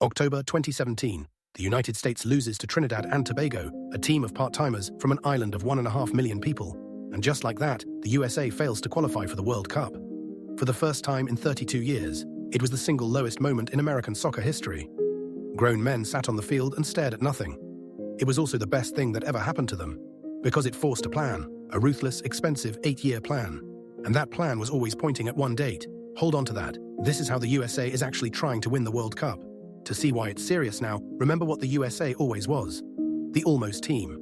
October 2017, the United States loses to Trinidad and Tobago, a team of part-timers from an island of 1.5 million people. And just like that, the USA fails to qualify for the World Cup. For the first time in 32 years, it was the single lowest moment in American soccer history. Grown men sat on the field and stared at nothing. It was also the best thing that ever happened to them, because it forced a plan, a ruthless, expensive 8-year plan. And that plan was always pointing at one date. Hold on to that. This is how the USA is actually trying to win the World Cup. To see why it's serious now, remember what the USA always was. The almost team.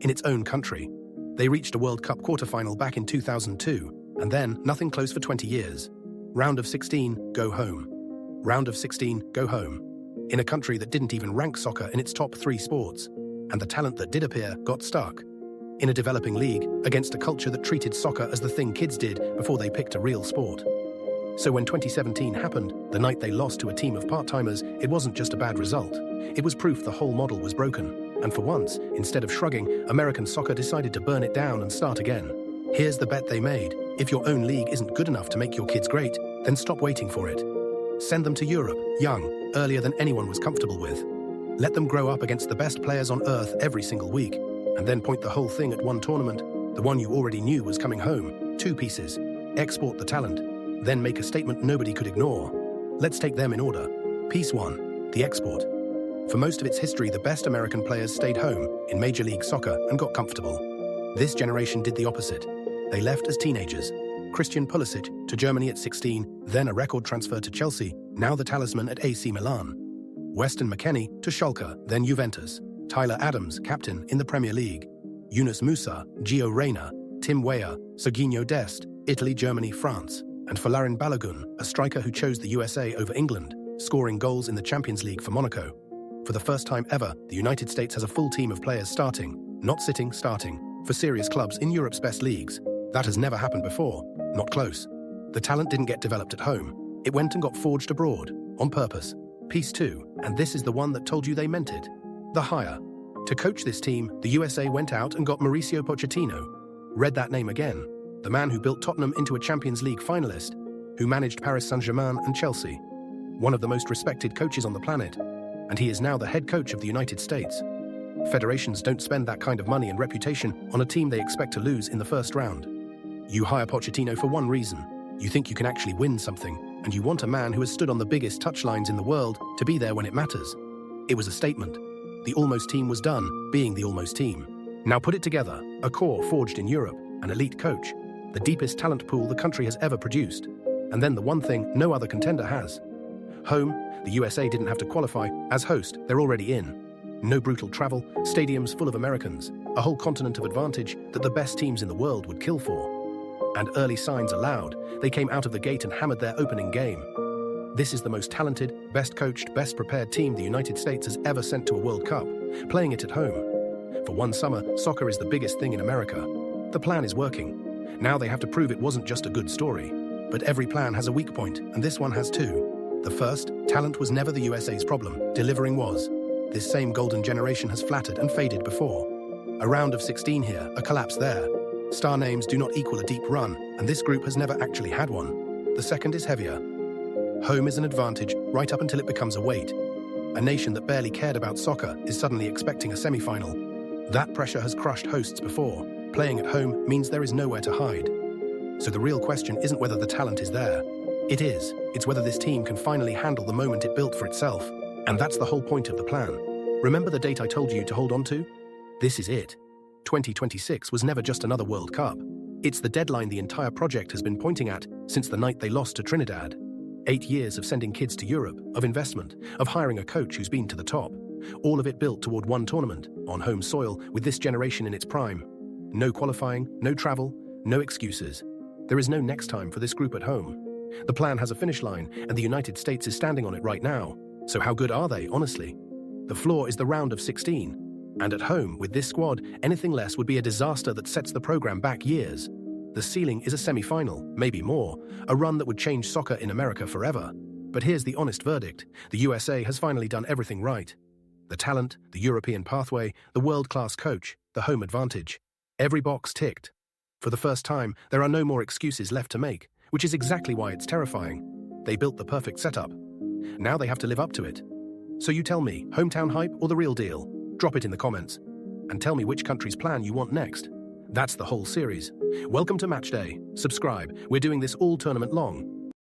In its own country. They reached a World Cup quarterfinal back in 2002, and then nothing close for 20 years. Round of 16, go home. Round of 16, go home. In a country that didn't even rank soccer in its top 3 sports. And the talent that did appear got stuck. In a developing league, against a culture that treated soccer as the thing kids did before they picked a real sport. So when 2017 happened, the night they lost to a team of part-timers, it wasn't just a bad result. It was proof the whole model was broken. And for once, instead of shrugging, American soccer decided to burn it down and start again. Here's the bet they made. If your own league isn't good enough to make your kids great, then stop waiting for it. Send them to Europe, young, earlier than anyone was comfortable with. Let them grow up against the best players on earth every single week, and then point the whole thing at one tournament, the one you already knew was coming home, 2 pieces. Export the talent. Then make a statement nobody could ignore. Let's take them in order. Piece 1, the export. For most of its history, the best American players stayed home in Major League Soccer and got comfortable. This generation did the opposite. They left as teenagers. Christian Pulisic to Germany at 16, then a record transfer to Chelsea, now the talisman at AC Milan. Weston McKennie to Schalke, then Juventus. Tyler Adams, captain in the Premier League. Yunus Musa, Gio Reyna, Tim Weah, Serginho Dest, Italy, Germany, France. And Folarin Balogun, a striker who chose the USA over England, scoring goals in the Champions League for Monaco. For the first time ever, the United States has a full team of players starting, not sitting, starting, for serious clubs in Europe's best leagues. That has never happened before, not close. The talent didn't get developed at home. It went and got forged abroad, on purpose. Piece 2, and this is the one that told you they meant it. The hire. To coach this team, the USA went out and got Mauricio Pochettino. Read that name again. The man who built Tottenham into a Champions League finalist, who managed Paris Saint-Germain and Chelsea. One of the most respected coaches on the planet, and he is now the head coach of the United States. Federations don't spend that kind of money and reputation on a team they expect to lose in the first round. You hire Pochettino for one reason. You think you can actually win something, and you want a man who has stood on the biggest touchlines in the world to be there when it matters. It was a statement. The almost team was done being the almost team. Now put it together, a core forged in Europe, an elite coach, the deepest talent pool the country has ever produced. And then the one thing no other contender has. Home, the USA didn't have to qualify. As host, they're already in. No brutal travel, stadiums full of Americans, a whole continent of advantage that the best teams in the world would kill for. And early signs allowed, they came out of the gate and hammered their opening game. This is the most talented, best coached, best prepared team the United States has ever sent to a World Cup, playing it at home. For one summer, soccer is the biggest thing in America. The plan is working. Now they have to prove it wasn't just a good story. But every plan has a weak point, and this one has too. The first, talent was never the USA's problem, delivering was. This same golden generation has flattered and faded before. A round of 16 here, a collapse there. Star names do not equal a deep run, and this group has never actually had one. The second is heavier. Home is an advantage right up until it becomes a weight. A nation that barely cared about soccer is suddenly expecting a semi-final. That pressure has crushed hosts before. Playing at home means there is nowhere to hide. So the real question isn't whether the talent is there. It is. It's whether this team can finally handle the moment it built for itself. And that's the whole point of the plan. Remember the date I told you to hold on to? This is it. 2026 was never just another World Cup. It's the deadline the entire project has been pointing at since the night they lost to Trinidad. 8 years of sending kids to Europe, of investment, of hiring a coach who's been to the top. All of it built toward one tournament, on home soil, with this generation in its prime. No qualifying, no travel, no excuses. There is no next time for this group at home. The plan has a finish line, and the United States is standing on it right now. So how good are they, honestly? The floor is the round of 16. And at home, with this squad, anything less would be a disaster that sets the program back years. The ceiling is a semi-final, maybe more, a run that would change soccer in America forever. But here's the honest verdict. The USA has finally done everything right. The talent, the European pathway, the world-class coach, the home advantage. Every box ticked. For the first time, there are no more excuses left to make, which is exactly why it's terrifying. They built the perfect setup. Now they have to live up to it. So you tell me, hometown hype or the real deal? Drop it in the comments. And tell me which country's plan you want next. That's the whole series. Welcome to Matchday. Subscribe. We're doing this all tournament long.